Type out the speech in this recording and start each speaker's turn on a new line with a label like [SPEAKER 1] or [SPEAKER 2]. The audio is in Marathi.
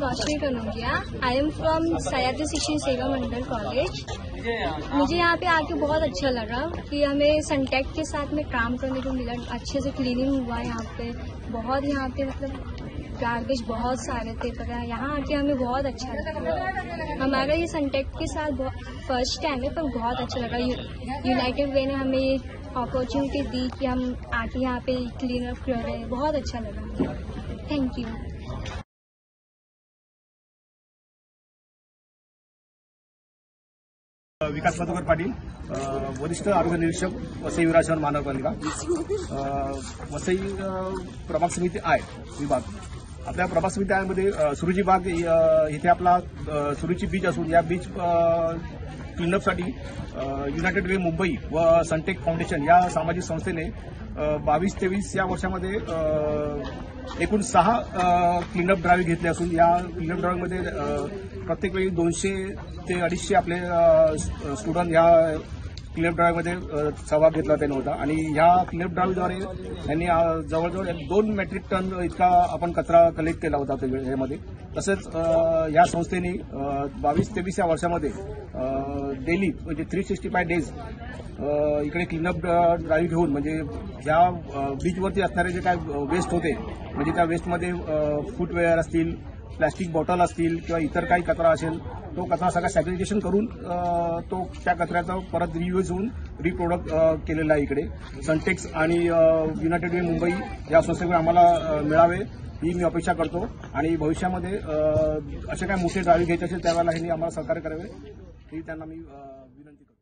[SPEAKER 1] Roshni Kanaujia. I am from Sayaji Shikshan Seva Mandal college. मुझे यहाँ पे आके बहुत अच्छा लगा कि हमें सनटेक के साथ में काम करने को मिला। अच्छे से क्लीनिंग हुआ यहाँ पे। बहुत यहाँ पे मतलब गार्बेज बहुत सारे थे, पर यहाँ आके हमें बहुत अच्छा लगा। हमारा ये सनटेक के साथ फर्स्ट टाइम है, पर बहुत अच्छा लगा। यूनाइटेड वे ने हमें ये अपॉर्चुनिटी दी कि हम आके यहाँ पे क्लीन अप कर रहे हैं। बहुत अच्छा लगा। Thank you.
[SPEAKER 2] विकास मधुकर पाटील, वरिष्ठ आरोग्य निरीक्षक वसई विराजमान महानगरपालिका, वसई प्रभाग समिती आय विभाग। आपल्या प्रभाग समिती आयमध्ये सुरुची बाग इथे आपला सुरुची बीच असून या बीच क्लीनअपसाठी युनायटेड वे मुंबई व सनटेक फाउंडेशन या सामाजिक संस्थेने 22-23 या वर्षामध्ये एकूण 6 क्लीनअप ड्राईव्ह घेतले असून या क्लीनअप ड्राईव्हमध्ये प्रत्येक वेळी 200 ते 250 आपले स्टुडंट या क्लीनअप ड्राईव्हमध्ये सहभाग घेतला त्यांनी होता आणि ह्या क्लीनअप ड्राईव्हद्वारे त्यांनी जवळजवळ 2 मेट्रिक टन इतका आपण कचरा कलेक्ट केला होता त्यामध्ये। तसेच या संस्थेने 22-23 या वर्षामध्ये डेली म्हणजे 365 डेज इकडे क्लीनअप ड्राईव्ह घेऊन म्हणजे ह्या बीचवरती असणारे जे काय वेस्ट होते म्हणजे त्या वेस्टमध्ये फुटवेअर असतील, प्लास्टिक बॉटल असतील किंवा इतर काही कचरा असेल तो कचरा सगळा सॅग्रिगेशन करून तो त्या कचऱ्याचा परत रियूज होऊन रिप्रोडक्ट केलेला आहे इकडे। सनटेक्स आणि युनायटेड वे मुंबई या संस्थेकडे आम्हाला मिळावे ही मी अपेक्षा करतो आणि भविष्यामध्ये असे काही मोठे ड्राईव्ह घ्यायचे असेल त्यावेळेला हे आम्हाला सहकार्य करावे ही त्यांना मी विनंती करतो।